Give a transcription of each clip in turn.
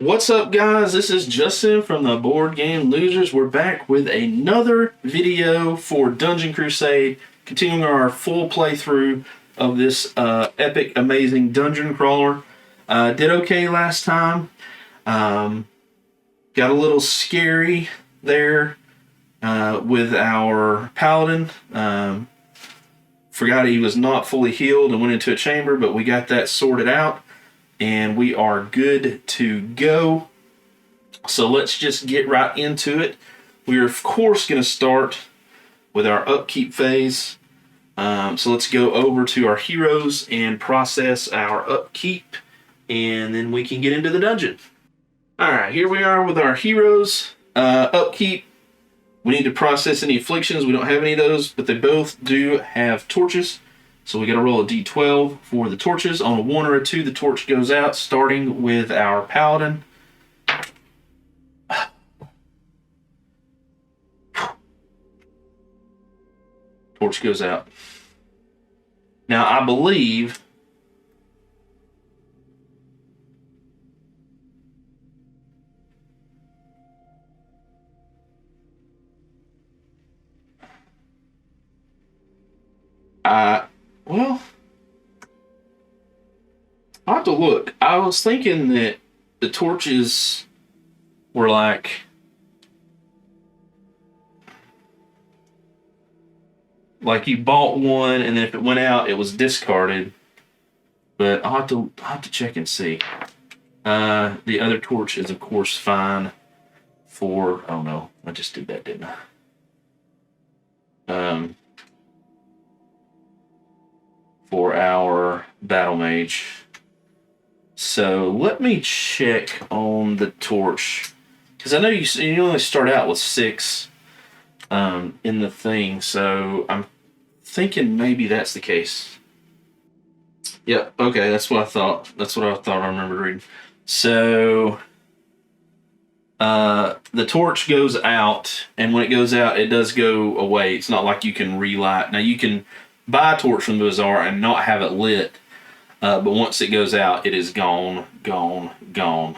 What's up, guys? This is Justin from the Board Game Losers. We're back with another video for Dungeon Crusade, continuing our full playthrough of this epic, amazing dungeon crawler. Did okay last time. Got a little scary there with our Paladin. Forgot he was not fully healed and went into a chamber, but we got that sorted out. And we are good to go. So let's just get right into it. We are, of course, going to start with our upkeep phase. So let's go over to our heroes and process our upkeep. And then we can get into the dungeon. Alright, here we are with our heroes. Upkeep. We need to process any afflictions. We don't have any of those, but they both do have torches. So we got to roll a d12 for the torches. On a 1 or a 2, the torch goes out, starting with our Paladin. Torch goes out. Now, I believe well, I'll have to look. I was thinking that the torches were like you bought one and then if it went out, it was discarded. But I'll have to check and see. The other torch is, of course, fine for... Oh, no. I just did that, didn't I? For our battle mage. So let me check on the torch, because I know you only start out with 6 in the thing, so I'm thinking maybe that's the case. Yep, okay, that's what I thought. That's what I thought I remembered reading. So the torch goes out, and when it goes out, it does go away. It's not like you can relight. Now you can buy a torch from the bazaar and not have it lit, but once it goes out, it is gone, gone, gone.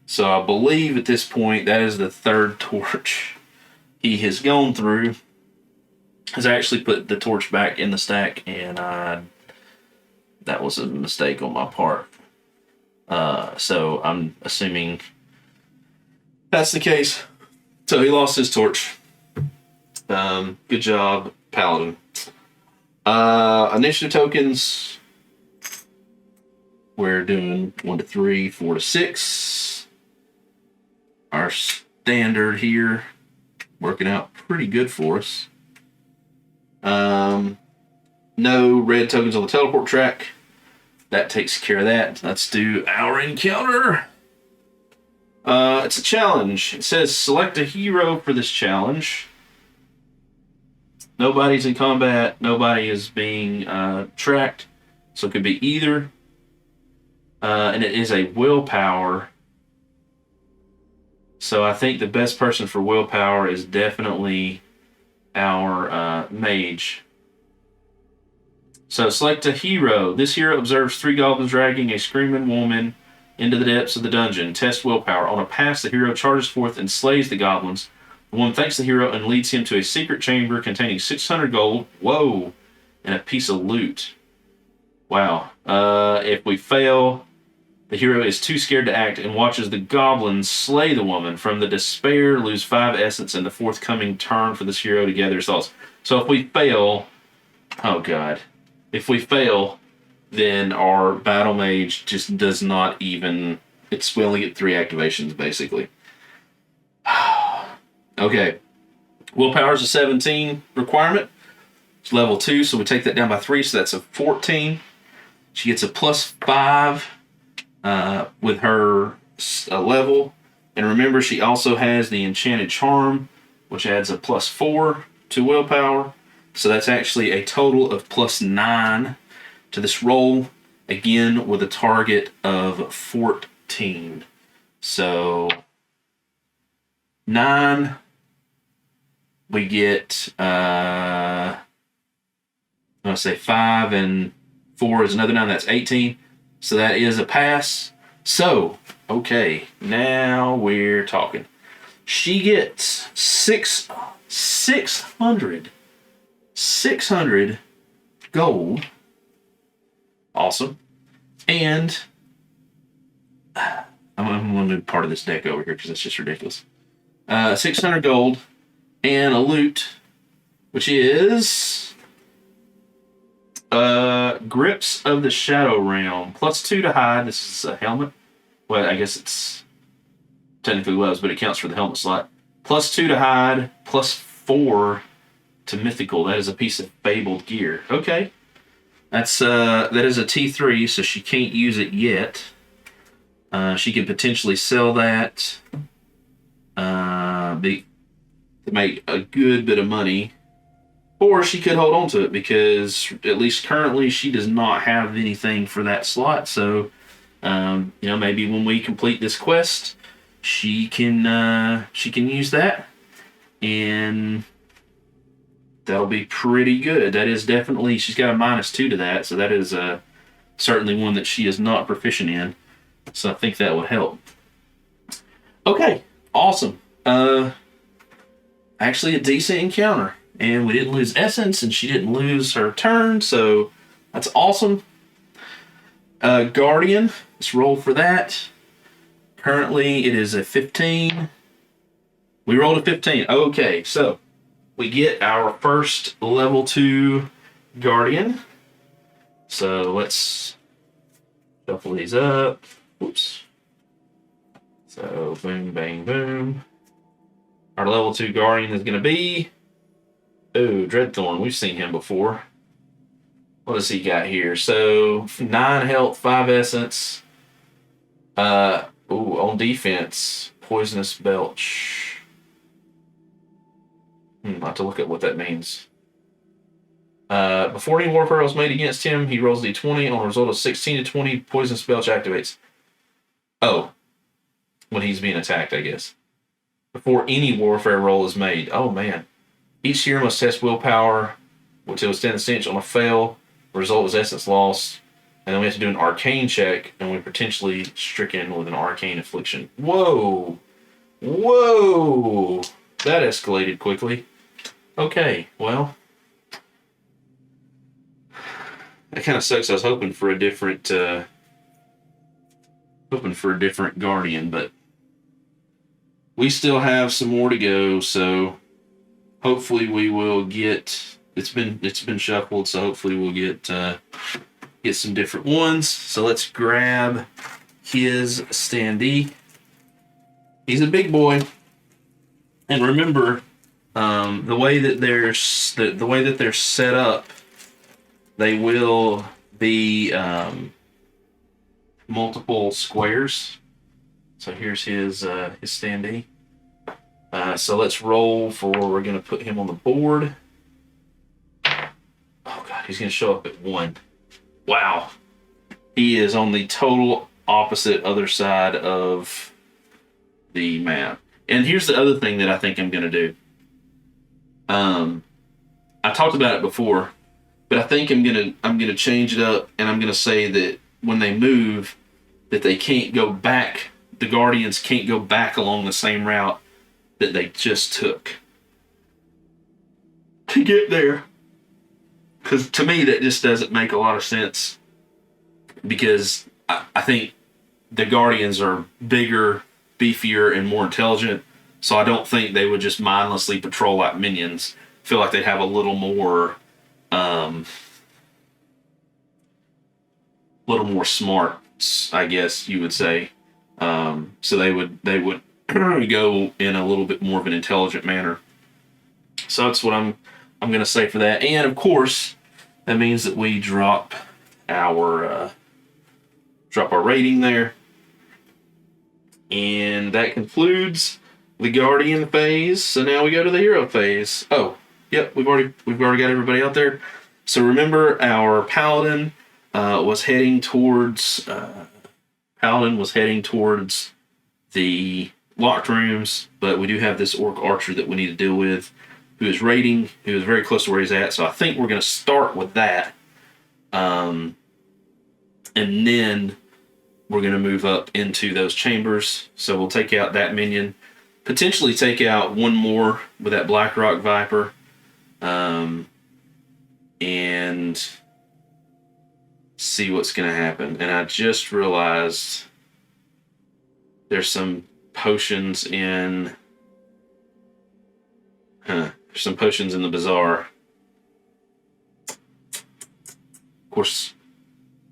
So I believe at this point that is the 3rd torch he has gone through. Has actually put the torch back in the stack, and that was a mistake on my part. So I'm assuming that's the case. So he lost his torch. Good job, Paladin. Initiative tokens. We're doing 1 to 3, 4 to 6. Our standard here working out pretty good for us. No red tokens on the teleport track. That takes care of that. Let's do our encounter. It's a challenge. It says select a hero for this challenge. Nobody's in combat. Nobody is being tracked. So it could be either. And it is a willpower. So I think the best person for willpower is definitely our mage. So select a hero. This hero observes 3 goblins dragging a screaming woman into the depths of the dungeon. Test willpower. On a pass, the hero charges forth and slays the goblins. The woman thanks the hero and leads him to a secret chamber containing 600 gold, whoa, and a piece of loot. Wow. If we fail, the hero is too scared to act and watches the goblins slay the woman. From the despair, lose 5 essence in the forthcoming turn for this hero to gather his thoughts. So if we fail, oh god. If we fail, then our battle mage just does not even, we only get 3 activations basically. Okay, willpower is a 17 requirement. It's level 2, so we take that down by 3, so that's a 14. She gets a +5 with her level. And remember, she also has the Enchanted Charm, which adds a +4 to willpower. So that's actually a total of +9 to this roll, again with a target of 14. So 9, we get, I'm going to say 5 and 4 is another 9, that's 18. So that is a pass. So Okay, now we're talking. She gets 600 gold. Awesome. And I'm going to move part of this deck over here because that's just ridiculous. 600 gold and a loot, which is Grips of the Shadow Realm. +2 to hide. This is a helmet. Well, I guess it's technically gloves, but it counts for the helmet slot. +2 to hide, +4 to mythical. That is a piece of fabled gear. Okay. That is a T3, so she can't use it yet. She could potentially sell that to make a good bit of money. Or she could hold on to it because, at least currently, she does not have anything for that slot. So, maybe when we complete this quest, she can use that, and that'll be pretty good. That is definitely, she's got a -2 to that, so that is certainly one that she is not proficient in. So I think that would help. Okay, awesome. Actually a decent encounter. And we didn't lose essence, and she didn't lose her turn, so that's awesome. Guardian, let's roll for that. Currently it is a 15. We rolled a 15. Okay, so we get our first level 2 Guardian. So let's shuffle these up. Whoops. So boom, bang, boom. Our level 2 Guardian is going to be... Oh, Dreadthorn. We've seen him before. What does he got here? So 9 health, 5 essence. On defense, Poisonous Belch. I'll have to look at what that means. Before any warfare rolls made against him, he rolls d20. On a result of 16 to 20, Poisonous Belch activates. Oh. When he's being attacked, I guess. Before any warfare roll is made. Oh, man. Each hero must test willpower until it stands stench. On a fail. The result is essence loss. And then we have to do an arcane check, and we're potentially stricken with an arcane affliction. Whoa! Whoa! That escalated quickly. Okay, well. That kind of sucks. I was hoping for a different Guardian, but we still have some more to go, so hopefully we will get... It's been shuffled, so hopefully we'll get some different ones. So let's grab his standee. He's a big boy, and remember, the way that they're set up, they will be multiple squares. So here's his standee. So let's roll for. We're gonna put him on the board. Oh God, he's gonna show up at 1. Wow. He is on the total opposite other side of the map. And here's the other thing that I think I'm going to do. I talked about it before, but I think I'm going to change it up, and I'm going to say that when they move, that they can't go back. The Guardians can't go back along the same route that they just took to get there. Because to me, that just doesn't make a lot of sense. Because I think the Guardians are bigger, beefier, and more intelligent. So I don't think they would just mindlessly patrol like minions. I feel like they'd have a little more smart, I guess you would say. So they would go in a little bit more of an intelligent manner. So that's what I'm going to say for that. And, of course, that means that we drop our rating there. And that concludes the Guardian phase. So now we go to the hero phase. Oh, yep, we've already got everybody out there. So remember, our Paladin was heading towards the locked rooms, but we do have this Orc Archer that we need to deal with, who is raiding, who is very close to where he's at. So I think we're going to start with that. And then we're going to move up into those chambers. So we'll take out that minion, potentially take out one more with that Blackrock Viper, and see what's going to happen. And I just realized there's some potions in... there's some potions in the bazaar. Of course,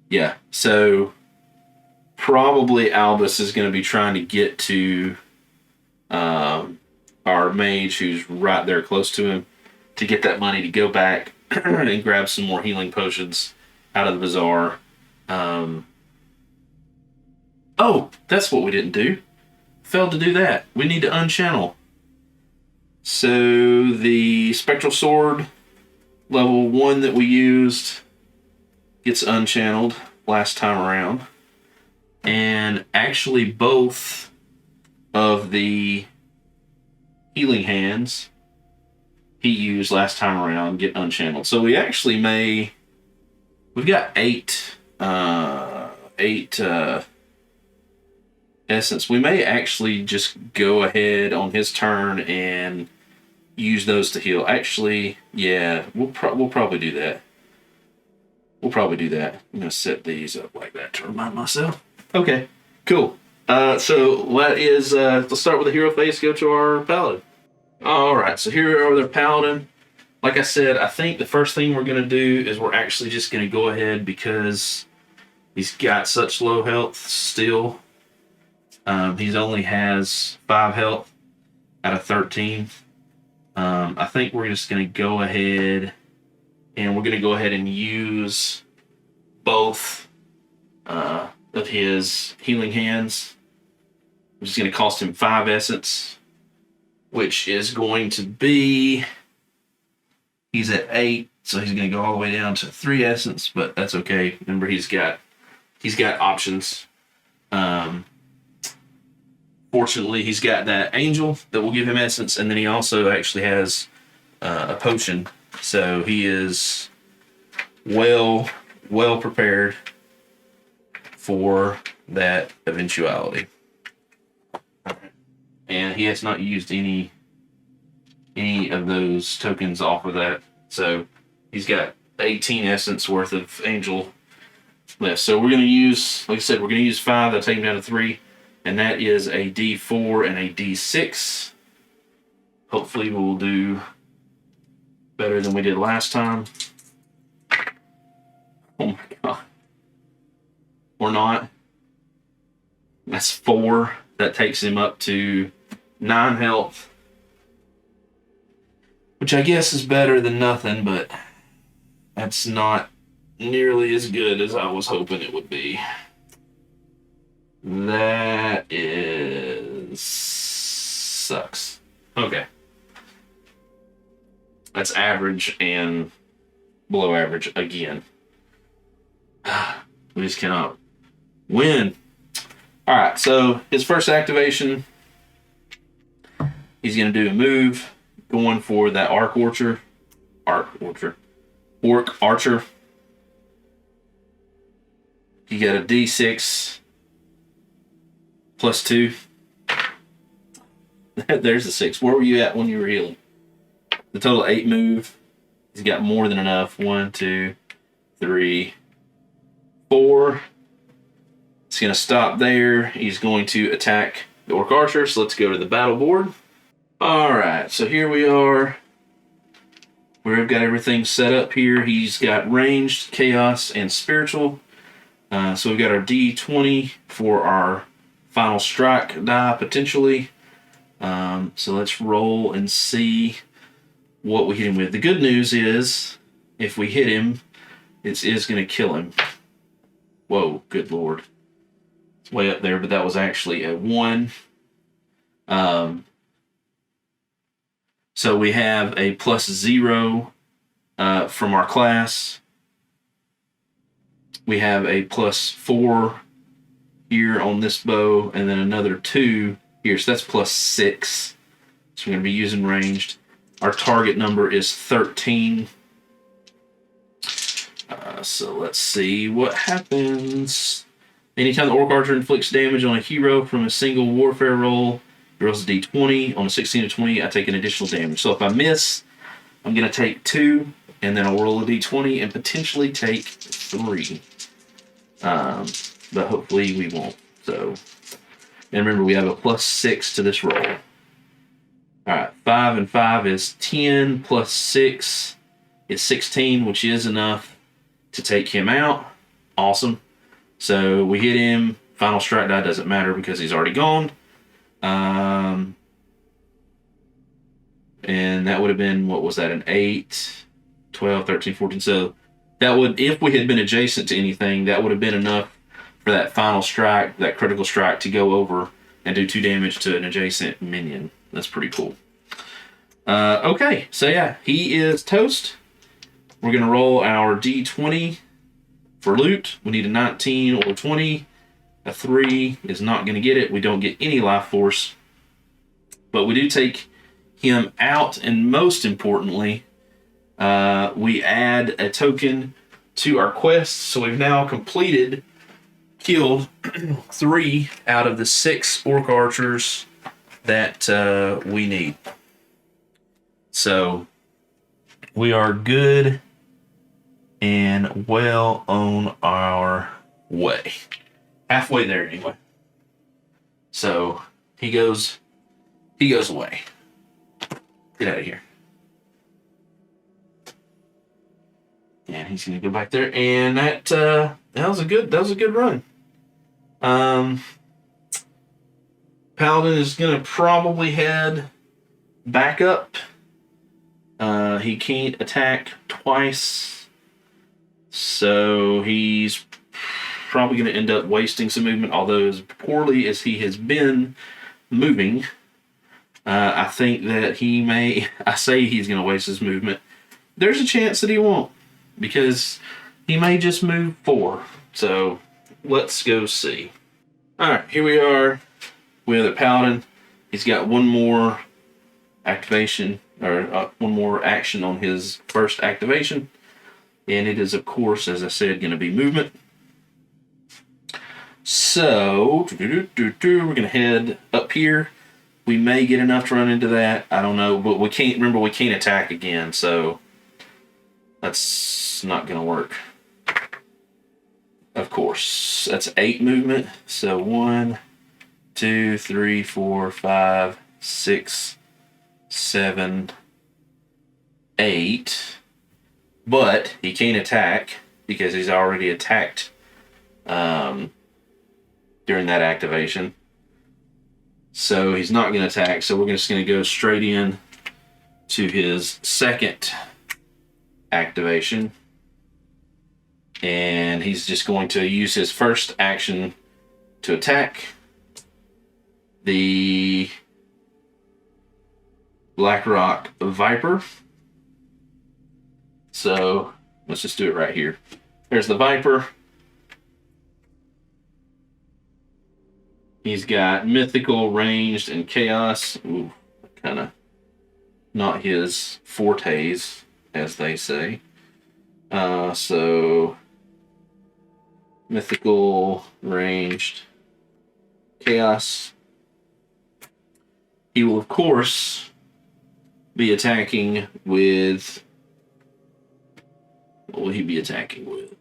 yeah. So probably Albus is going to be trying to get to our mage who's right there close to him to get that money to go back and grab some more healing potions out of the bazaar. Oh, that's what we didn't do. Failed to do that. We need to unchannel. So the Spectral Sword level 1 that we used gets unchanneled last time around. And actually both of the healing hands he used last time around get unchanneled. So we actually may... We've got 8 essence. We may actually just go ahead on his turn and use those to heal. Actually, yeah, we'll probably do that. We'll probably do that. I'm going to set these up like that to remind myself. Okay, cool. So that is, let's start with the hero phase, go to our Paladin. Alright, so here are the Paladin. Like I said, I think the first thing we're going to do is we're actually just going to go ahead because he's got such low health still. He only has 5 health out of 13. I think we're just going to go ahead and use both of his healing hands, which is going to cost him 5 essence, which is going to be, he's at 8, so he's going to go all the way down to 3 essence, but that's okay. Remember, he's got options. Fortunately, he's got that angel that will give him essence, and then he also actually has a potion, so he is well prepared for that eventuality. And he has not used any of those tokens off of that, so he's got 18 essence worth of angel left. So we're going to use, like I said, we're going to use 5. That'll take him down to 3. And that is a D4 and a D6. Hopefully we'll do better than we did last time. Oh my god. Or not. That's 4. That takes him up to 9 health. Which I guess is better than nothing, but that's not nearly as good as I was hoping it would be. That sucks. Okay. That's average and below average again. We just cannot win. Alright, so his first activation, he's going to do a move, going for that Orc Archer. You got a D6 plus 2. There's the 6. Where were you at when you were healing? The total 8 move. He's got more than enough. 1, 2, 3, 4. It's going to stop there. He's going to attack the Orc Archer. So let's go to the battle board. Alright, so here we are. We've got everything set up here. He's got ranged, chaos, and spiritual. So we've got our D20 for our final strike die, potentially. So let's roll and see what we hit him with. The good news is, if we hit him, it is going to kill him. Whoa, good lord. It's way up there, but that was actually a 1. So we have a +0 from our class. We have a +4 here on this bow, and then another 2 here. So that's +6. So we're going to be using ranged. Our target number is 13. So let's see what happens. Anytime the Orc Archer inflicts damage on a hero from a single warfare roll, he rolls a d20. On a 16 to 20, I take an additional damage. So if I miss, I'm going to take 2, and then I'll roll a d20 and potentially take 3. But hopefully we won't. So, and remember, we have a +6 to this roll. Alright, 5 and 5 is 10, plus 6 is 16, which is enough to take him out. Awesome. So we hit him. Final strike die doesn't matter because he's already gone. And that would have been, what was that, an 8, 12, 13, 14. So that would, if we had been adjacent to anything, that would have been enough for that final strike, that critical strike, to go over and do 2 damage to an adjacent minion. That's pretty cool. Okay, so yeah, he is toast. We're going to roll our d20 for loot. We need a 19 or 20. A 3 is not going to get it. We don't get any life force. But we do take him out, and most importantly, we add a token to our quest. So we've now killed 3 out of the 6 Orc Archers that we need. So we are good and well on our way. Halfway there anyway. So he goes away. Get out of here. And he's gonna go back there, and that was a good run. Paladin is gonna probably head back up. He can't attack twice, so he's probably going to end up wasting some movement, although as poorly as he has been moving, I think that he may, I say he's going to waste his movement. There's a chance that he won't, because he may just move 4. So let's go see. Alright, here we are with a Paladin. He's got one more activation, or one more action on his first activation, and it is, of course, as I said, going to be movement. So we're going to head up here. We may get enough to run into that. I don't know, but we can't, remember, we can't attack again, so that's not going to work. Of course, that's 8 movement. So 1, 2, 3, 4, 5, 6, 7, 8. But he can't attack because he's already attacked during that activation. So he's not going to attack. So we're just going to go straight in to his second activation. And he's just going to use his first action to attack the Blackrock Viper. So let's just do it right here. There's the Viper. He's got mythical, ranged, and chaos. Ooh, kind of not his fortes, as they say. So mythical, ranged, chaos. He will, of course, be attacking with... What will he be attacking with?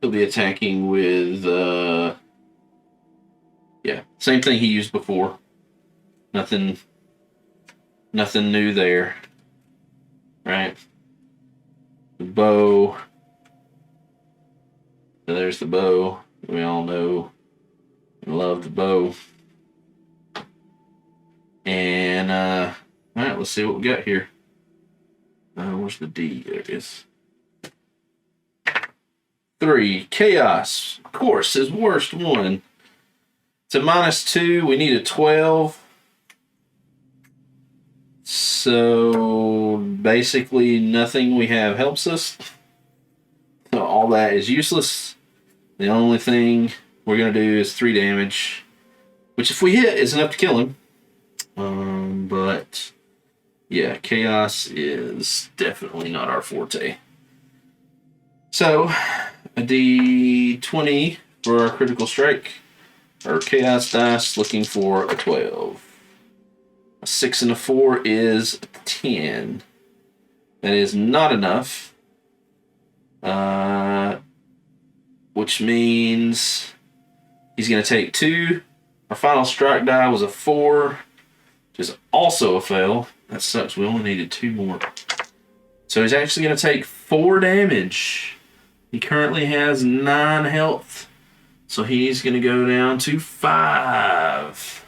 He'll be attacking with... yeah, same thing he used before. Nothing new there. Right? The bow. So there's the bow. We all know and love the bow. And, alright, let's see what we got here. Where's the D? There it is. 3. Chaos. Of course, his worst one. It's a -2. We need a 12. So basically nothing we have helps us. So all that is useless. The only thing we're going to do is 3 damage. Which if we hit is enough to kill him. But yeah, chaos is definitely not our forte. So a D20 for our critical strike. Our chaos dice looking for a 12. A 6 and a 4 is 10. That is not enough. Which means he's going to take 2. Our final strike die was a 4, which is also a fail. That sucks. We only needed 2 more. So he's actually going to take 4 damage. He currently has 9 health. So he's going to go down to 5.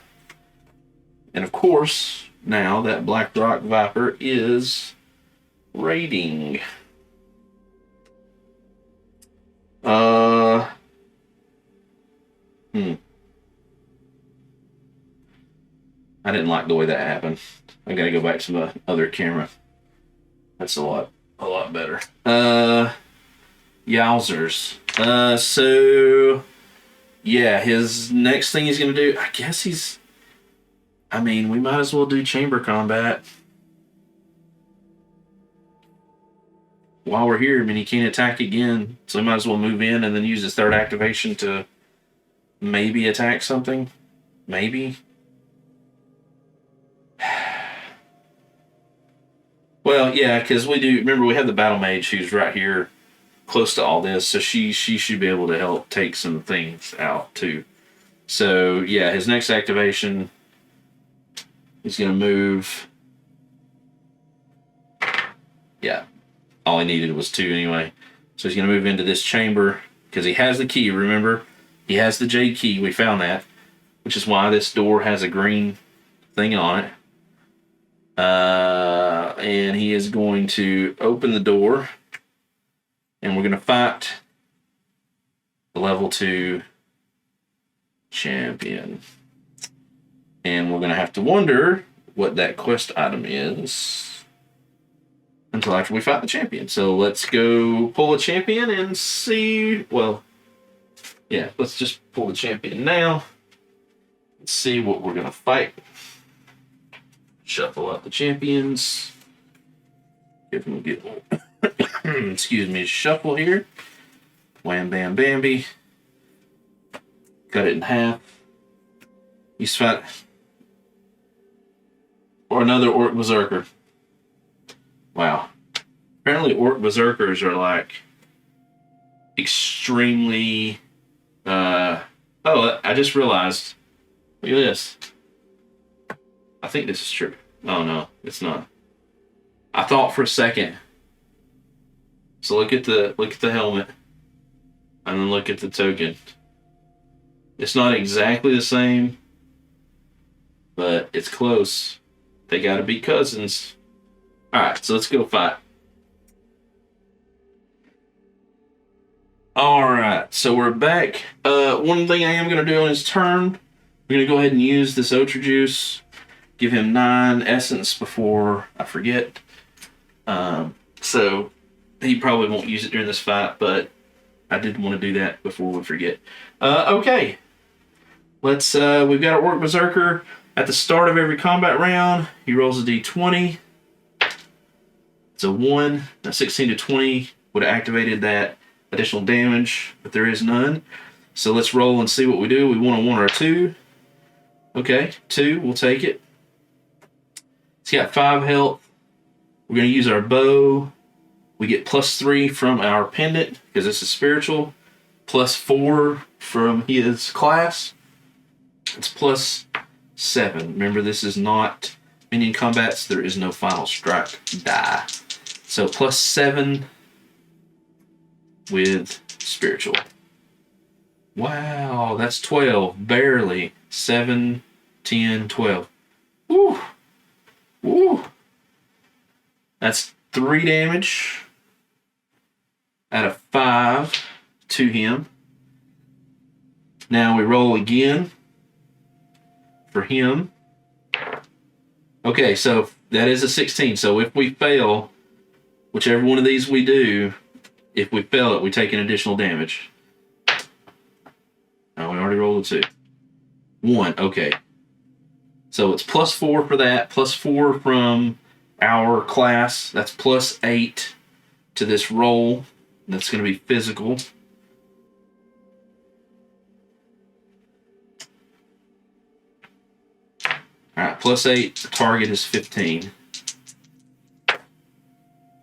And of course, now that Blackrock Viper is raiding. I didn't like the way that happened. I gotta go back to the other camera. That's a lot better. Yowzers. So yeah, his next thing he's gonna do, I guess we might as well do chamber combat. While we're here, he can't attack again, so he might as well move in and then use his 3rd activation to maybe attack something. Maybe. Well, yeah, because remember we have the Battle Mage who's right here close to all this, so she should be able to help take some things out too. So yeah, his next activation, he's going to move. Yeah, all he needed was 2 anyway. So he's going to move into this chamber because he has the key, remember? He has the J key, we found that, which is why this door has a green thing on it. And he is going to open the door, and we're going to fight the level 2 champion. And we're going to have to wonder what that quest item is until after we fight the champion. So let's go pull a champion and see. Well, yeah, let's just pull the champion now. Let's see what we're going to fight. Shuffle out the champions. Give them a good excuse me, shuffle here. Wham bam bamby. Cut it in half. He's fight or another Orc Berserker. Wow. Apparently Orc Berserkers are like extremely I just realized. Look at this. I think this is true. Oh no, it's not. I thought for a second. So look at the helmet, and then look at the token. It's not exactly the same, but it's close. They gotta be cousins. All right, so let's go fight. All right, so we're back. One thing I am gonna do on his turn, we're gonna go ahead and use this Ultra Juice. Give him 9 essence before I forget. So he probably won't use it during this fight, but I did want to do that before we forget. Okay. Let's, we've got our Orc Berserker. At the start of every combat round, he rolls a d20. It's a 1. A 16 to 20 would have activated that additional damage, but there is none. So let's roll and see what we do. We want a 1 or a 2. Okay, 2, we'll take it. He's got 5 health. We're going to use our bow. We get +3 from our pendant, because this is spiritual. +4 from his class. It's +7. Remember, this is not minion combats. There is no final strike die. So +7 with spiritual. Wow, that's 12. Barely. 7, 10, 12. Woo! Woo! That's 3 damage out of 5 to him. Now we roll again for him. Okay, so that is a 16. So if we fail, whichever one of these we do, if we fail it, we take an additional damage. Oh, we already rolled a 2. 1, okay. So it's +4 for that, +4 from our class. That's +8 to this roll. That's going to be physical. Alright, +8. The target is 15.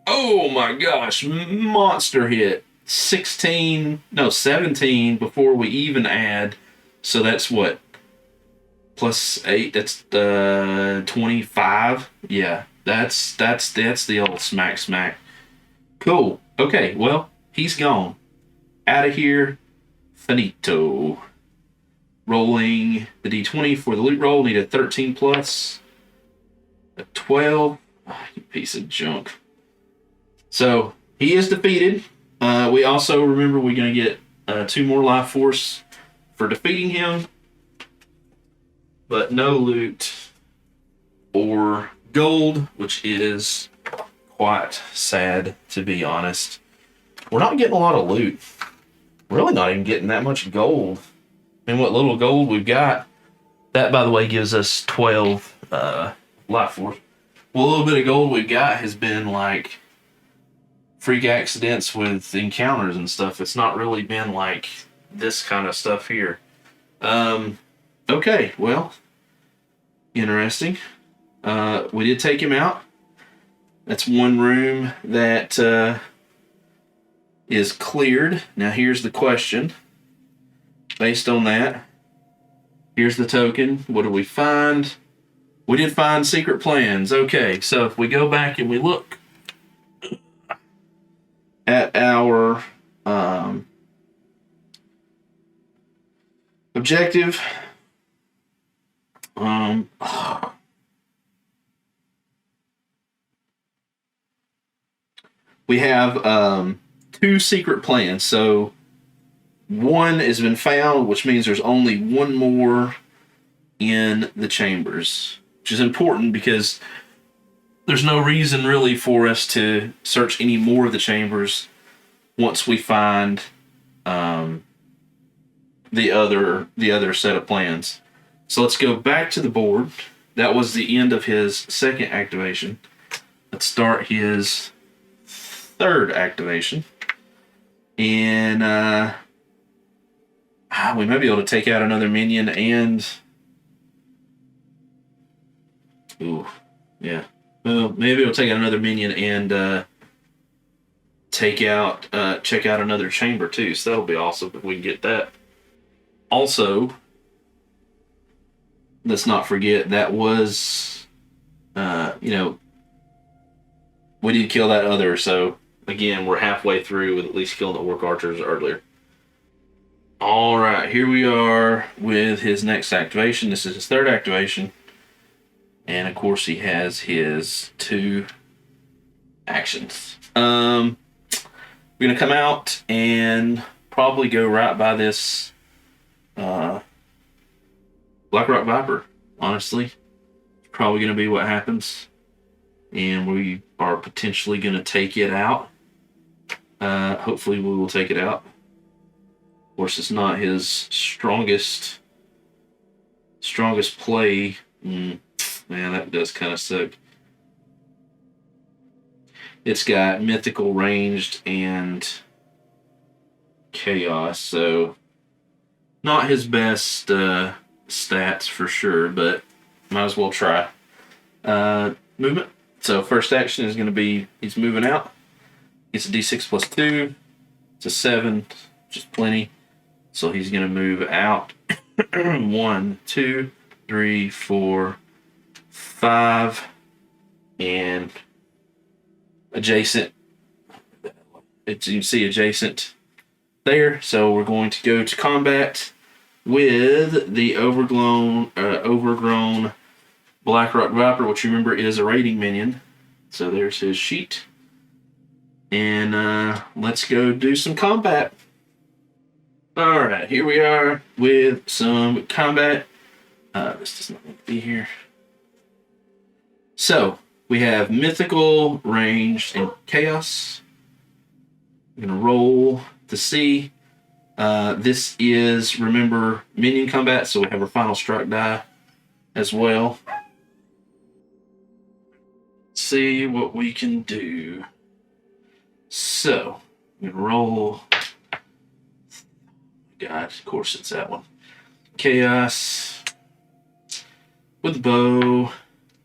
Oh my gosh, monster hit. 17 before we even add. So that's what? +8, that's 25. Yeah, that's the old smack. Cool. Okay, well, he's gone. Out of here. Finito. Rolling the d20 for the loot roll. Need a 13 plus. A 12. Oh, you piece of junk. So, he is defeated. We also, remember, we're going to get 2 more life force for defeating him. But no loot or gold, which is quite sad, to be honest. We're not getting a lot of loot. We're really not even getting that much gold. I mean, what little gold we've got, that, by the way, gives us 12 life force. Well, a little bit of gold we've got has been like freak accidents with encounters and stuff. It's not really been like this kind of stuff here. Okay, well, interesting. We did take him out. That's one room that is cleared. Now here's the question. Based on that, here's the token. What did we find? We did find secret plans. Okay, so if we go back and we look at our objective, we have 2 secret plans. So one has been found, which means there's only one more in the chambers, which is important because there's no reason really for us to search any more of the chambers once we find the other set of plans. So let's go back to the board. That was the end of his second activation. Let's start his third activation. And we might be able to take out another minion and... Ooh, yeah. Well, maybe we'll take out another minion and check out another chamber too. So that'll be awesome if we can get that. Also, let's not forget that was, we did kill that other. So again, we're halfway through with at least killing the Orc Archers earlier. All right, here we are with his next activation. This is his third activation. And of course, he has his 2 actions. We're going to come out and probably go right by this Blackrock Viper, honestly. It's probably going to be what happens. And we are potentially going to take it out. Hopefully we will take it out. Of course, it's not his strongest play. Man, that does kind of suck. It's got mythical, ranged, and chaos, so not his best stats for sure, but might as well try. Movement. So first action is going to be he's moving out. It's a d6 plus 2. It's a 7, just plenty. So he's going to move out. 1, 2, 3, 4, 5, and adjacent. You can see adjacent there. So we're going to go to combat with the overgrown Blackrock Viper, which you remember is a raiding minion. So there's his sheet. And let's go do some combat. Alright, here we are with some combat. This does not need to be here. So, we have mythical, ranged, and chaos. I'm going to roll to see. This is, remember, minion combat, so we have our final strike die as well. See what we can do. So, I'm going to roll. God, of course it's that one. Chaos. with the bow.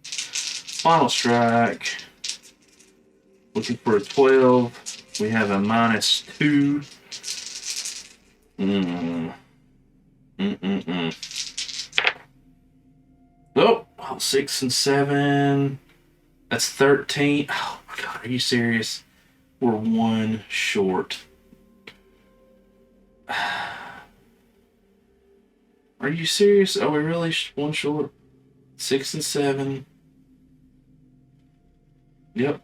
Final strike. Looking for a 12. We have a -2. Oh, 6 and 7. That's 13. Oh my god, are you serious? We're 1 short. Are you serious? Are we really 1 short? 6 and 7. Yep.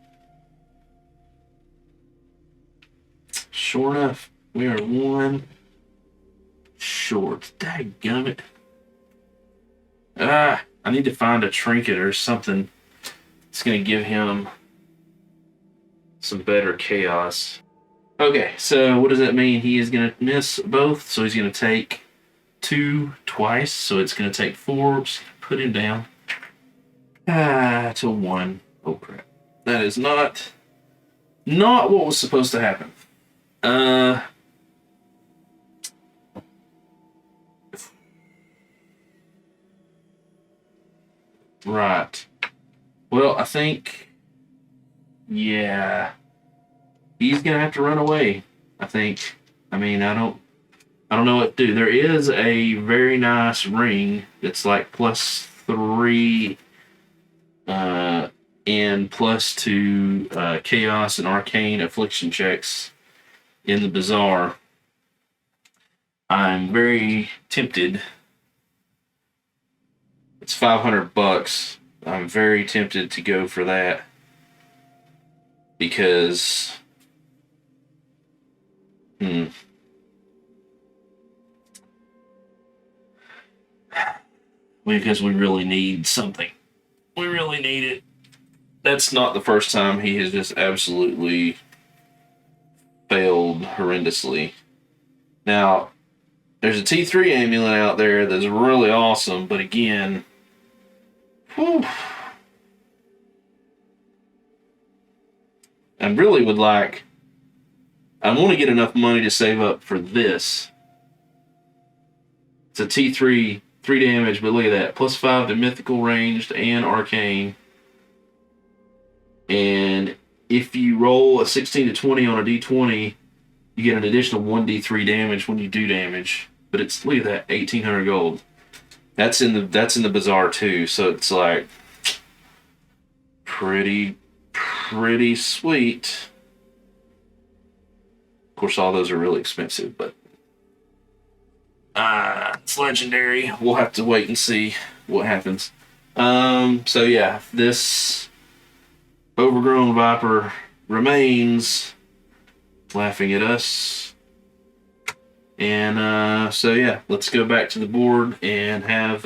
Sure enough, we are 1 short. Dadgummit. I need to find a trinket or something that's going to give him some better chaos. Okay, so what does that mean? He is going to miss both, so he's going to take 2 twice, so it's going to take 4. Just put him down. To 1. Oh crap. That is not what was supposed to happen. Right. Well, I think, yeah, he's gonna have to run away. I think. I mean, I don't know what to do. There is a very nice ring that's like +3, and +2 chaos and arcane affliction checks in the bazaar. I'm very tempted. It's $500. I'm very tempted to go for that because because we really need something. We really need it. That's not the first time he has just absolutely failed horrendously. Now, there's a T3 amulet out there that's really awesome, but again, whew, I really would like, I want to get enough money to save up for this. It's a T3, 3 damage, but look at that. +5 to mythical, ranged, and arcane. And if you roll a 16 to 20 on a D20, you get an additional 1d3 damage when you do damage. But it's, look at that, 1,800 gold. That's in the bazaar too, so it's like pretty sweet. Of course, all those are really expensive, but it's legendary. We'll have to wait and see what happens. So yeah, this overgrown viper remains laughing at us. And so yeah, let's go back to the board and have,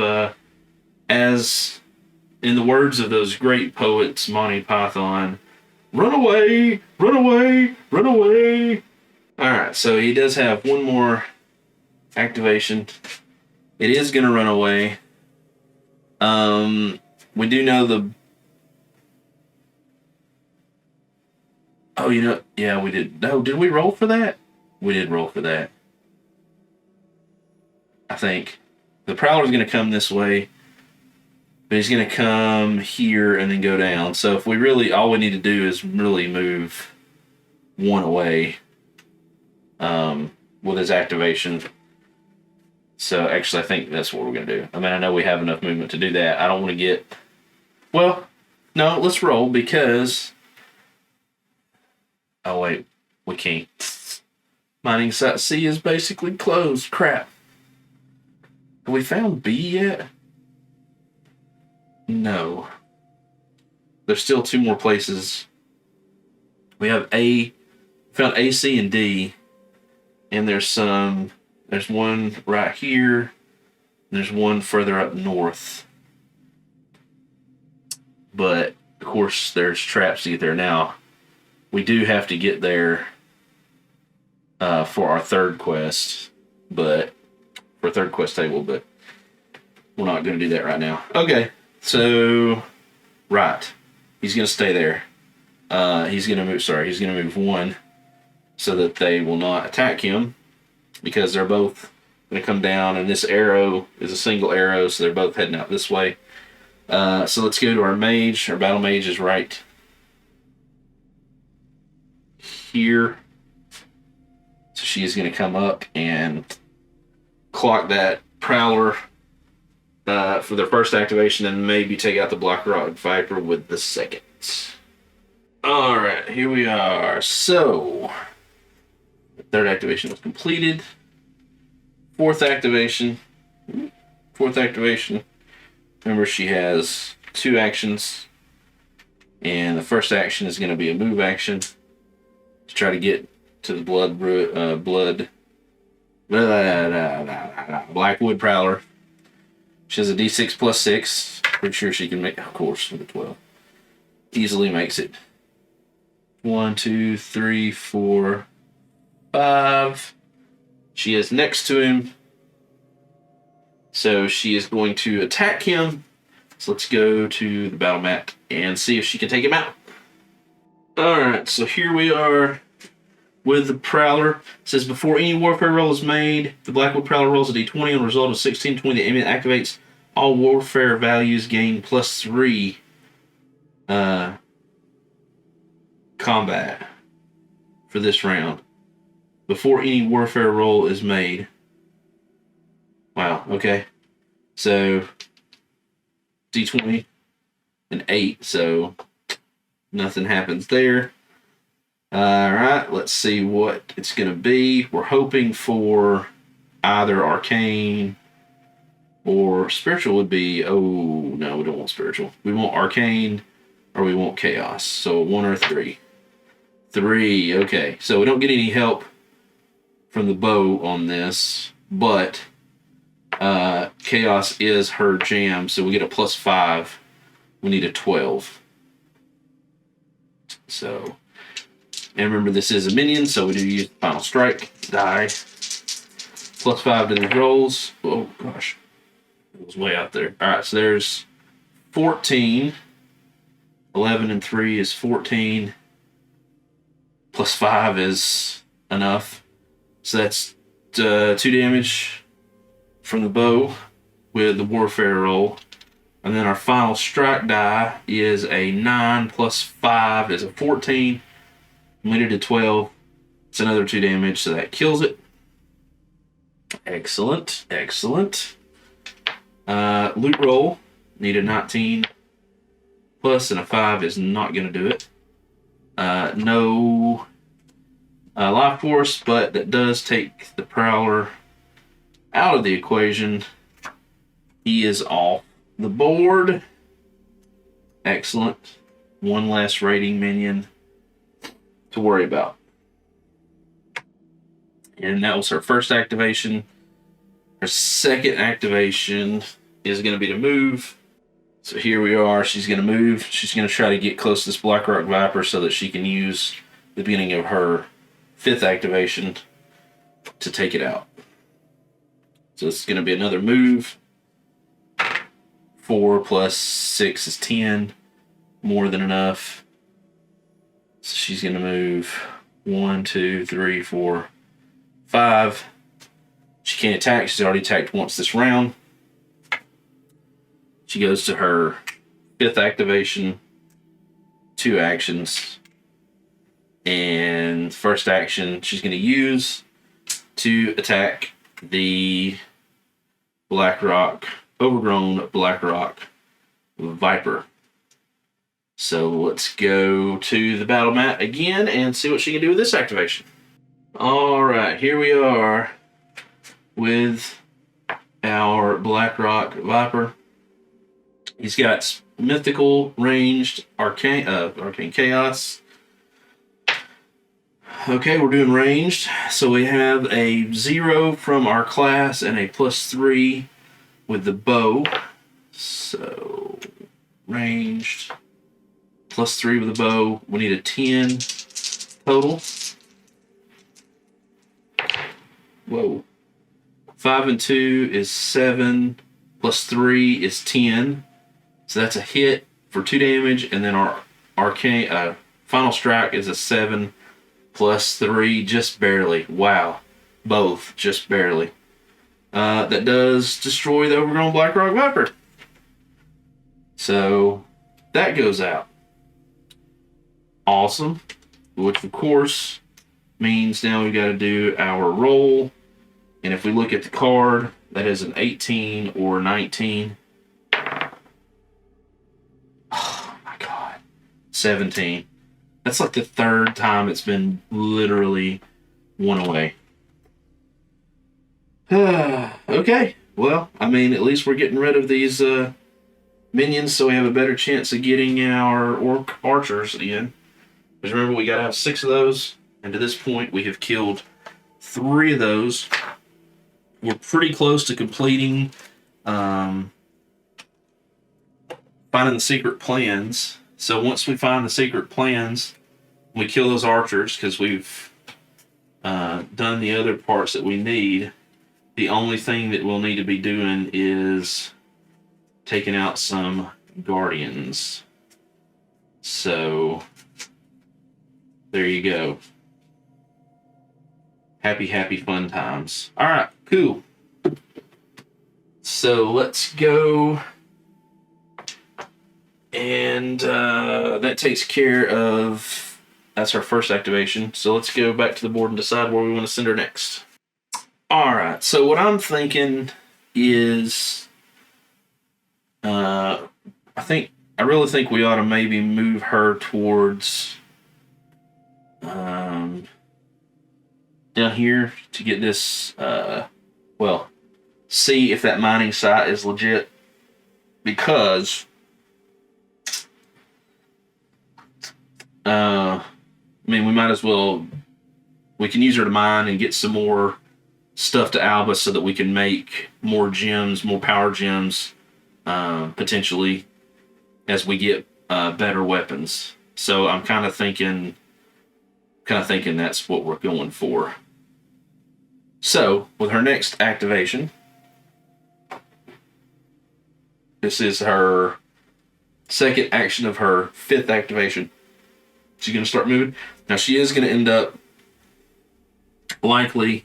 as in the words of those great poets, Monty Python, run away, run away, run away. Alright, so he does have one more activation. It is going to run away. We do know the... Oh, you know, yeah, we did. No, did we roll for that? We did roll for that. I think. The Prowler's going to come this way, but he's going to come here and then go down. So if we really, all we need to do is really move 1 away with his activation. So actually, I think that's what we're going to do. I mean, I know we have enough movement to do that. I don't want to get... Well, no, let's roll because... Oh, wait. We can't. Mining Site C is basically closed. Crap. Have we found B yet? No. There's still 2 more places. We have A. Found A, C, and D. And there's one right here. And there's one further up north. But, of course, there's traps to get there now. We do have to get there for our third quest, for a third quest table, but we're not going to do that right now. Okay, so, right. He's going to stay there. He's going to move 1 so that they will not attack him because they're both going to come down, and this arrow is a single arrow, so they're both heading out this way. So let's go to our mage. Our battle mage is right here. So she is going to come up and clock that Prowler for their first activation, and maybe take out the Blackrock Viper with the second. Alright, here we are. So, the third activation was completed. Fourth activation. Remember, she has 2 actions. And the first action is going to be a move action to try to get to the Blackwood Prowler. She has a D6 plus 6. Pretty sure she can make, of course, with a 12. Easily makes it. 1, 2, 3, 4, 5. She is next to him. So she is going to attack him. So let's go to the battle mat and see if she can take him out. Alright, so here we are with the Prowler. It says before any warfare roll is made, the Blackwood Prowler rolls a d20 on a result of 1620. The amulet activates. All warfare values gain +3 combat for this round. Before any warfare roll is made. Wow, okay. So, d20 and 8, so nothing happens there. Alright, let's see what it's going to be. We're hoping for either Arcane or Spiritual would be... Oh, no, we don't want Spiritual. We want Arcane or we want Chaos. So 1 or 3. 3, okay. So we don't get any help from the bow on this, but Chaos is her jam, so we get a +5. We need a 12. So... And remember, this is a minion, so we do use the Final Strike die. +5 to these rolls. Oh, gosh. It was way out there. Alright, so there's 14. 11 and 3 is 14. +5 is enough. So that's 2 damage from the bow with the warfare roll. And then our Final Strike die is a 9 +5 is a 14. Limited to 12. It's another 2 damage, so that kills it. Excellent, excellent. Loot roll. Need a 19 plus, and a 5 is not going to do it. No life force, but that does take the Prowler out of the equation. He is off the board. Excellent. 1 less rating minion to worry about. And that was her first activation. Her second activation is going to be to move. So here we are. She's going to move. She's going to try to get close to this Blackrock Viper so that she can use the beginning of her 5th activation to take it out. So this is going to be another move. 4 + 6 is 10. More than enough. So she's going to move 1, 2, 3, 4, 5. She can't attack. She's already attacked once this round. She goes to her 5th activation. 2 actions. And first action she's going to use to attack the Blackrock, overgrown Blackrock Viper. So let's go to the battle mat again and see what she can do with this activation. Alright, here we are with our Blackrock Viper. He's got mythical, ranged, arcane chaos. Okay, we're doing ranged. So we have a 0 from our class and a +3 with the bow. So, ranged. +3 with the bow. We need a 10 total. Whoa. 5 and 2 is 7. +3 is 10. So that's a hit for 2 damage. And then our arcane Final Strike is a 7 +3, just barely. Wow. Both, just barely. That does destroy the overgrown Blackrock Viper. So that goes out. Awesome. Which of course means now we've got to do our roll. And if we look at the card, that is an 18 or 19. Oh my god. 17. That's like the third time it's been literally one away. Okay. Well, I mean, at least we're getting rid of these minions so we have a better chance of getting our Orc Archers in. Because remember, we got to have 6 of those. And to this point, we have killed 3 of those. We're pretty close to completing finding the secret plans. So once we find the secret plans, we kill those archers because we've done the other parts that we need. The only thing that we'll need to be doing is taking out some guardians. So there you go. Happy, happy fun times. All right, cool. So let's go. And that takes care of, that's our first activation. So let's go back to the board and decide where we want to send her next. All right, so what I'm thinking is, I really think we ought to maybe move her towards down here to get this, see if that mining site is legit, because we might as well, we can use her to mine and get some more stuff to Alba so that we can make more gems, more power gems, potentially, as we get better weapons. So I'm kind of thinking that's what we're going for. So with her next activation, this is her second action of her 5th activation. She's going to start moving. Now she is going to end up likely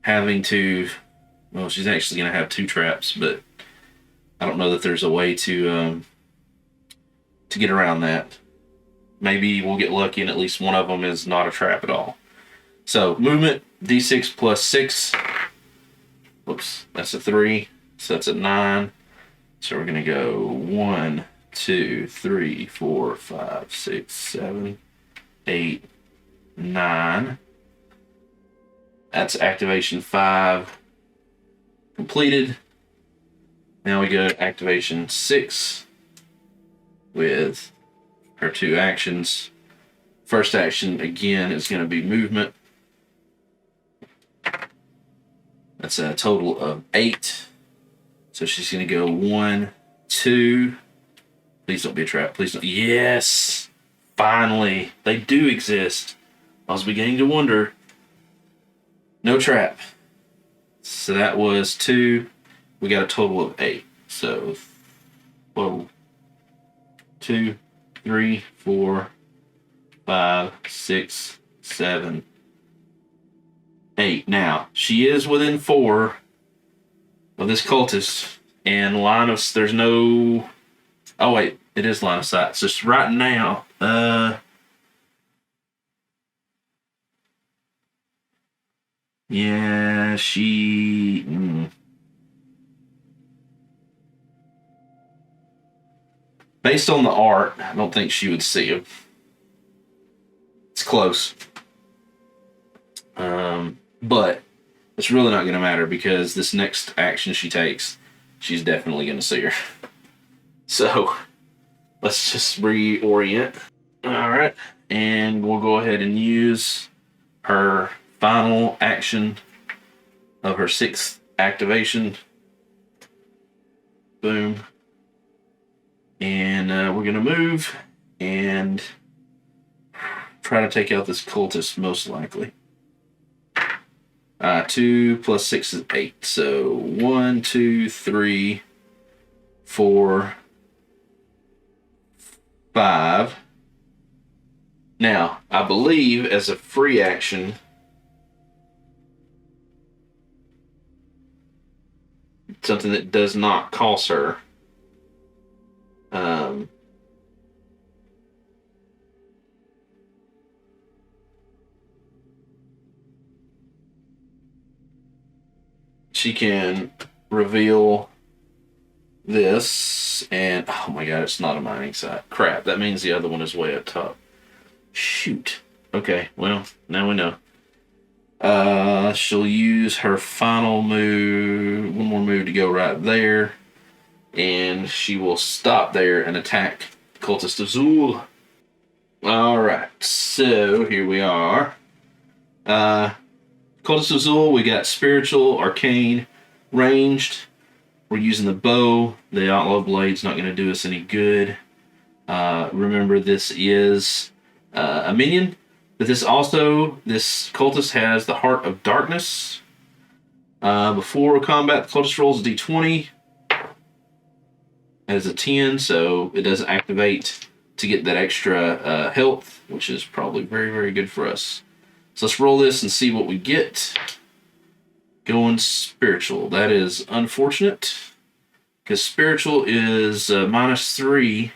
having to, well, she's actually going to have 2 traps, but I don't know that there's a way to get around that. Maybe we'll get lucky and at least one of them is not a trap at all. So movement, d6 plus 6. Whoops, that's a 3. So that's a 9. So we're going to go 1, 2, 3, 4, 5, 6, 7, 8, 9. That's activation 5 completed. Now we go to activation 6 with her 2 actions. First action again is going to be movement. That's a total of 8. So she's going to go 1, 2. Please don't be a trap. Please don't. Yes! Finally. They do exist. I was beginning to wonder. No trap. So that was 2. We got a total of 8. So, 2, 3, 4, 5, 6, 7, 8. Now, she is within 4 of this cultist, and there's no, oh wait, it is line of sight. So just right now, yeah, based on the art, I don't think she would see him. It's close. But it's really not going to matter because this next action she takes, she's definitely going to see her. So let's just reorient. All right. And we'll go ahead and use her final action of her 6th activation. Boom. And we're going to move and try to take out this cultist, most likely. 2 plus 6 is 8. So 1, 2, 3, 4, 5. Now, I believe as a free action, something that does not cost her. She can reveal this, and oh my god, it's not a mining site. Crap, that means the other one is way up top. Shoot. Okay, well, now we know. She'll use her final move, one more move to go right there, and she will stop there and attack Cultists of Zul. Alright, so here we are. Cultists of Zul, we got Spiritual, Arcane, Ranged. We're using the bow. The Outlaw Blade's not going to do us any good. Remember, this is a minion. But this Cultist has the Heart of Darkness. Before combat, the Cultist rolls a d20. As a 10, so it doesn't activate to get that extra health, which is probably very, very good for us. So let's roll this and see what we get. Going Spiritual. That is unfortunate, because Spiritual is -3.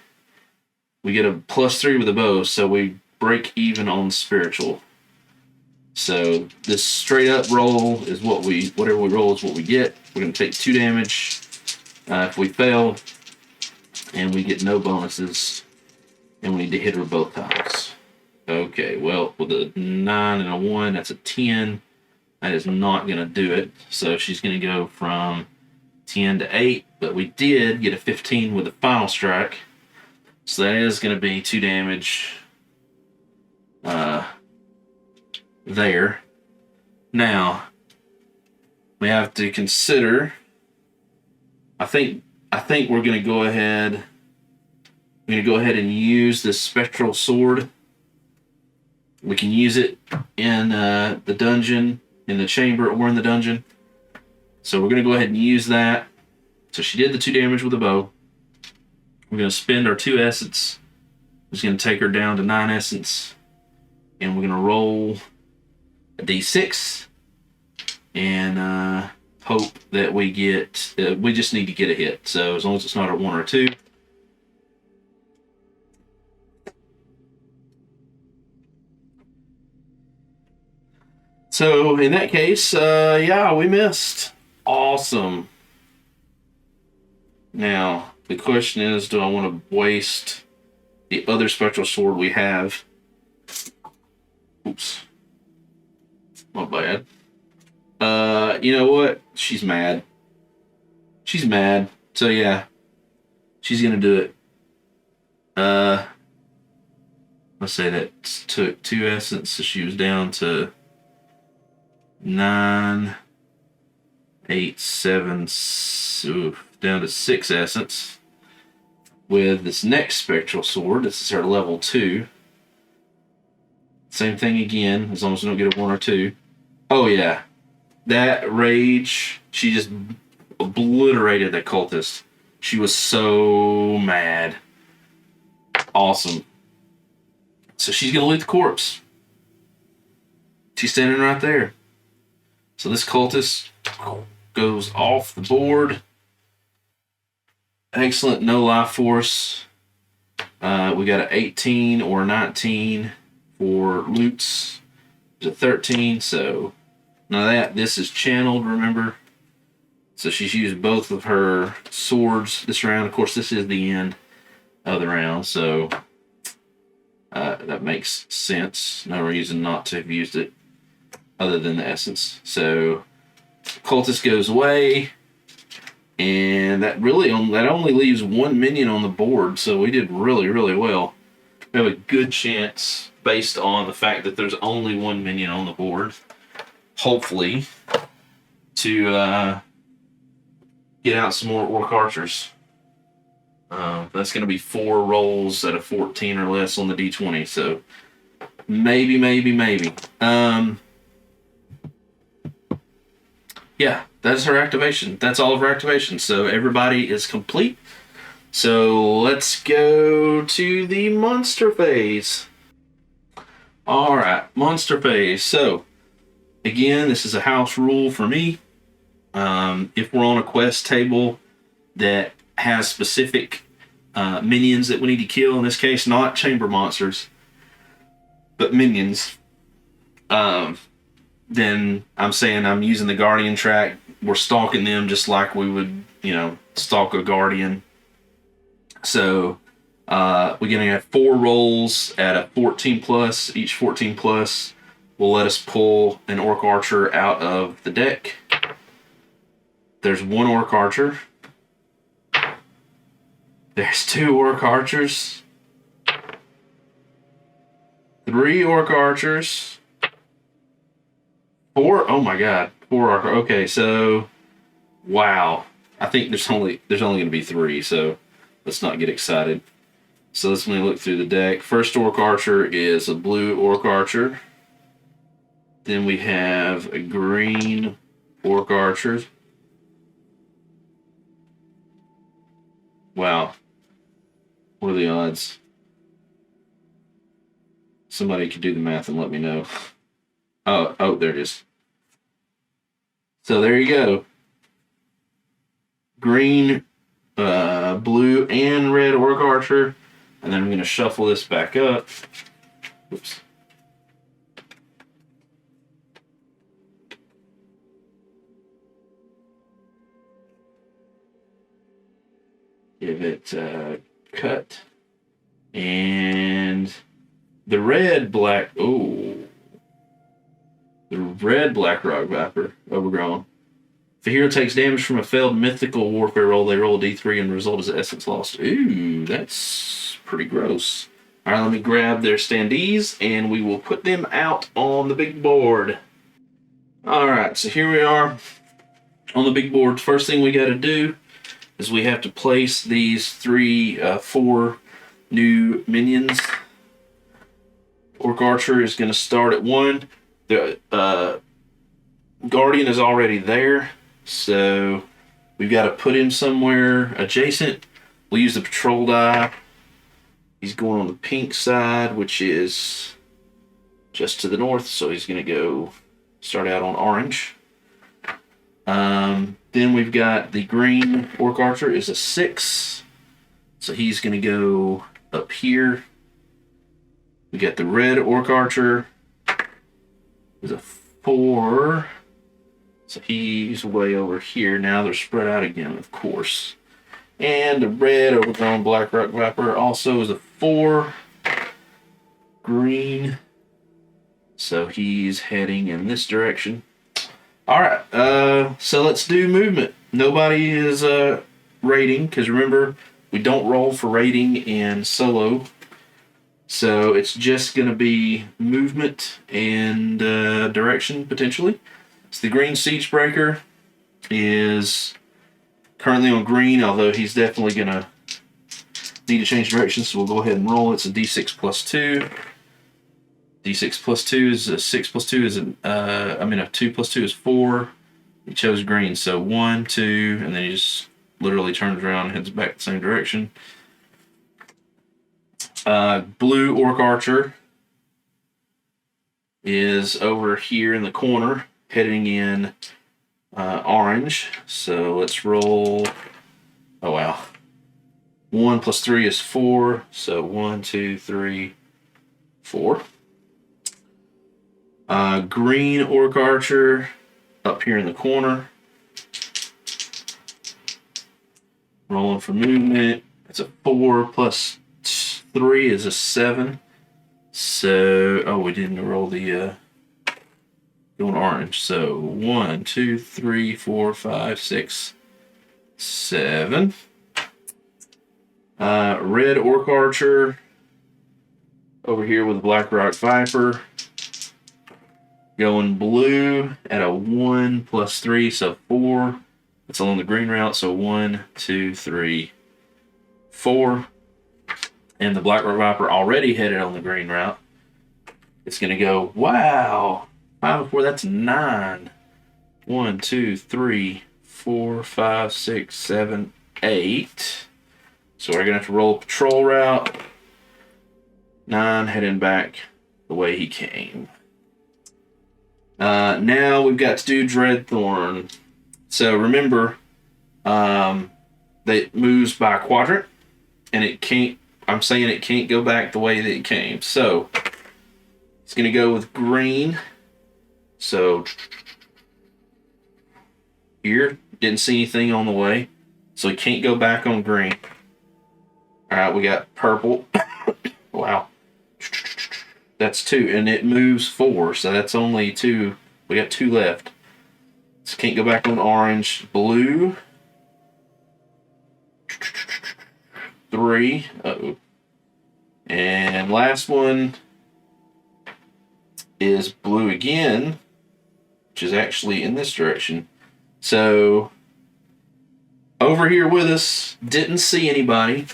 We get a +3 with a bow, so we break even on Spiritual. So this straight up roll is whatever we roll is what we get. We're going to take 2 damage if we fail, and we get no bonuses, and we need to hit her both times. Okay, well, with a 9 and a 1, that's a 10. That is not going to do it. So she's going to go from 10 to 8, but we did get a 15 with the final strike. So that is going to be 2 damage there. Now, we have to consider, I think we're going to go ahead and use this Spectral Sword. We can use it in the dungeon, in the chamber, or in the dungeon. So we're going to go ahead and use that. So she did the 2 damage with the bow. We're going to spend our 2 essence. It's going to take her down to 9 essence. And we're going to roll a d6. And hope that we get... we just need to get a hit. So as long as it's not a 1 or a 2. So in that case, yeah, we missed. Awesome. Now, the question is, do I want to waste the other Spectral Sword we have? Oops. Not bad. You know what? She's mad. She's mad. So yeah, she's gonna do it. Let's say that took 2 essence, so she was down to 9, 8, 7, down to 6 essence. With this next Spectral Sword, this is her level 2. Same thing again, as long as we don't get a 1 or 2. Oh yeah, that rage, she just obliterated that cultist. She was so mad. Awesome. So she's gonna loot the corpse. She's standing right there. So this cultist goes off the board. Excellent, no life force. We got an 18 or a 19 for loots. There's a 13, so now this is channeled, remember? So she's used both of her swords this round. Of course, this is the end of the round, so that makes sense. No reason not to have used it other than the essence. So cultist goes away, and that only leaves 1 minion on the board, so we did really, really well. We have a good chance, based on the fact that there's only 1 minion on the board, hopefully, to get out some more Orc Archers. That's going to be 4 rolls at a 14 or less on the d20, so maybe. Yeah, that's her activation. That's all of her activations. So everybody is complete. So let's go to the monster phase. Alright, monster phase. So, again, this is a house rule for me. If we're on a quest table that has specific minions that we need to kill, in this case, not chamber monsters, but minions, then I'm saying I'm using the Guardian track. We're stalking them just like we would, stalk a Guardian. So we're going to have 4 rolls at a 14 plus. Each 14 plus will let us pull an Orc Archer out of the deck. There's 1 Orc Archer. There's 2 Orc Archers. 3 Orc Archers. 4. Oh my God, 4 Orc. Okay, so wow. I think there's only going to be 3. So let's not get excited. So let's look through the deck. First Orc Archer is a blue Orc Archer. Then we have a green Orc Archer. Wow. What are the odds? Somebody could do the math and let me know. Oh, there it is. So there you go. Green, blue, and red Orc Archer. And then I'm going to shuffle this back up. Oops. Give it a cut. And the red Blackrock Viper, overgrown. If a hero takes damage from a failed mythical warfare roll, they roll a d3 and the result is essence lost. Ooh, that's pretty gross. Alright, let me grab their standees and we will put them out on the big board. Alright, so here we are on the big board. First thing we got to do is we have to place these 4 new minions. Orc Archer is going to start at 1. The Guardian is already there, so we've got to put him somewhere adjacent. We'll use the patrol die. He's going on the pink side, which is just to the north, so he's going to go start out on orange. Then we've got the green Orc Archer is a 6, so he's going to go up here. We got the red Orc Archer is a 4, so he's way over here. Now they're spread out again, of course. And the red overgrown Blackrock Viper also is a 4, green, so he's heading in this direction. Alright, so let's do movement. Nobody is raiding, because remember, we don't roll for raiding in solo. So it's just going to be movement and direction, potentially. So the green Siegebreaker is currently on green, although he's definitely going to need to change direction, so we'll go ahead and roll. It's a d6 plus 2. D6 plus 2 is a 6 plus 2 is a 2 plus 2 is 4. He chose green, so 1, 2, and then he just literally turns around and heads back the same direction. Blue Orc Archer is over here in the corner, heading in orange. So let's roll. Oh wow. 1 plus 3 is 4. So 1, 2, 3, 4. Green Orc Archer up here in the corner. Rolling for movement. It's a 4 plus 3 is a 7. So, we didn't roll the going orange. So 1, 2, 3, 4, 5, 6, 7. Red Orc Archer over here with Blackrock Viper. Going blue at a 1 plus 3, so 4. It's along the green route, so 1, 2, 3, 4. And the Blackrock Viper already headed on the green route. It's going to go, wow, 5 and 4, that's 9. 1, 2, 3, 4, 5, 6, 7, 8. So we're going to have to roll a patrol route. 9 heading back the way he came. Now we've got to do Dreadthorn. So remember, that it moves by quadrant, and it can't. I'm saying it can't go back the way that it came. So it's going to go with green. So here, didn't see anything on the way, so it can't go back on green. All right, we got purple. Wow. That's 2, and it moves 4, so that's only 2. We got 2 left. So can't go back on orange. Blue. 3. Uh-oh. And last one is blue again, which is actually in this direction. So over here with us, didn't see anybody.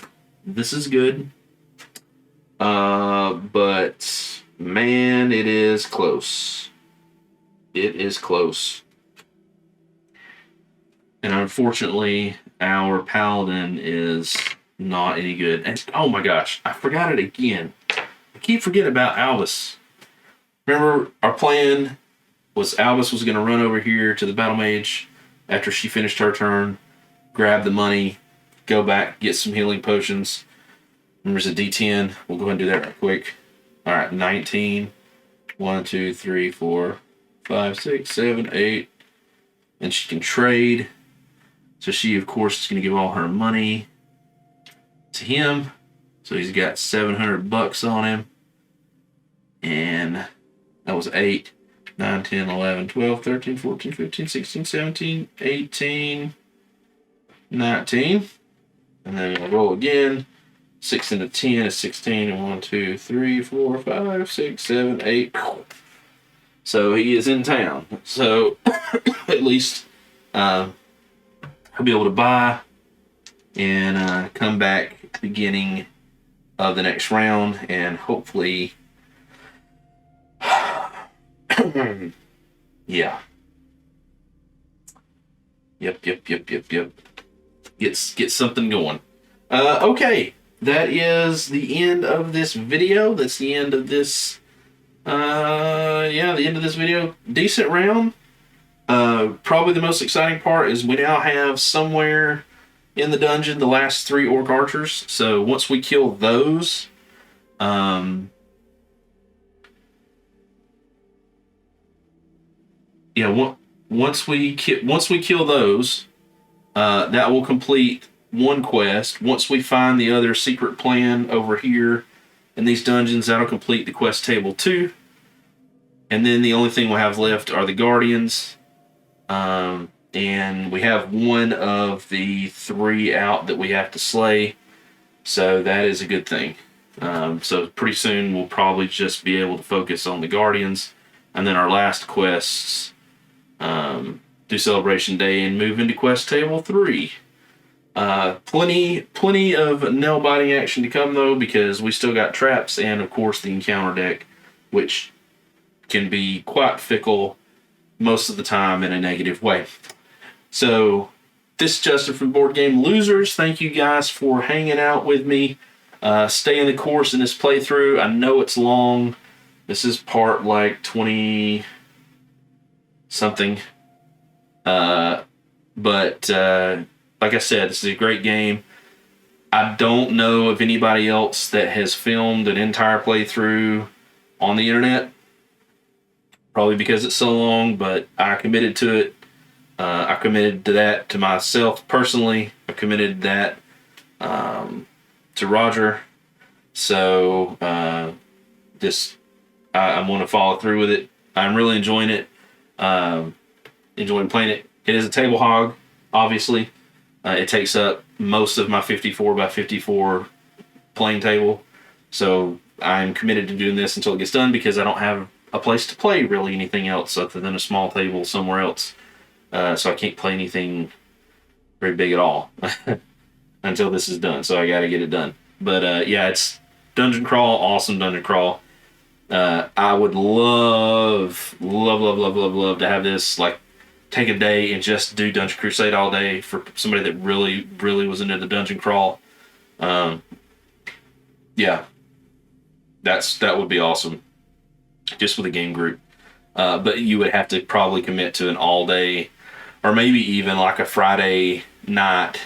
This is good. But man, it is close. It is close. And unfortunately, our Paladin is not any good. And oh my gosh, I forgot it again. I keep forgetting about Albus. Remember, our plan was Albus was going to run over here to the Battle Mage after she finished her turn, grab the money, go back, get some healing potions. Remember, it's a D10. We'll go ahead and do that right quick. All right, 19. 1, 2, 3, 4, 5, 6, 7, 8. And she can trade. So she, of course, is going to give all her money to him. So he's got $700 on him. And that was 8, 9, 10, 11, 12, 13, 14, 15, 16, 17, 18, 19. And then we'll roll again. 6 into 10 is 16. And 1, 2, 3, 4, 5, 6, 7, 8. So he is in town. So at least he'll be able to buy and come back at the beginning of the next round, and hopefully, yeah. Yep. Get something going. Okay, that is the end of this video. That's the end of this. The end of this video. Decent round. Probably the most exciting part is we now have somewhere in the dungeon the last 3 Orc Archers. So once we kill those, once we kill those, that will complete one quest. Once we find the other secret plan over here in these dungeons, that'll complete the quest table 2. And then the only thing we'll have left are the Guardians. And we have one of the 3 out that we have to slay. So that is a good thing. So pretty soon we'll probably just be able to focus on the Guardians. And then our last quests, do Celebration Day and move into quest table 3. Plenty of nail-biting action to come, though, because we still got traps and, of course, the encounter deck, which can be quite fickle most of the time in a negative way. So, this is Justin from Board Game Losers. Thank you guys for hanging out with me. Staying the course in this playthrough. I know it's long. This is part, 20-something. But like I said, this is a great game. I don't know of anybody else that has filmed an entire playthrough on the internet. Probably because it's so long, but I committed to it. I committed to that to myself personally. I committed that to Roger. So I'm going to follow through with it. I'm really enjoying it. Enjoying playing it. It is a table hog, obviously. It takes up most of my 54 by 54 playing table. So I'm committed to doing this until it gets done because I don't have a place to play really anything else other than a small table somewhere else. So I can't play anything very big at all until this is done. So I got to get it done. But it's dungeon crawl, awesome dungeon crawl. I would love to have this, take a day and just do Dungeon Crusade all day for somebody that really, really was into the dungeon crawl. That would be awesome. Just with a game group. But you would have to probably commit to an all day or maybe even like a Friday night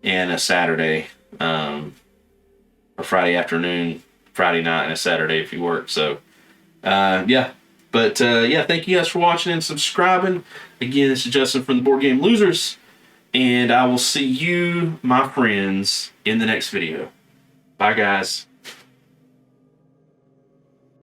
and a Saturday, or Friday afternoon, Friday night and a Saturday if you work. So, yeah. But, yeah, thank you guys for watching and subscribing. Again, this is Justin from the Board Game Losers, and I will see you, my friends, in the next video. Bye, guys.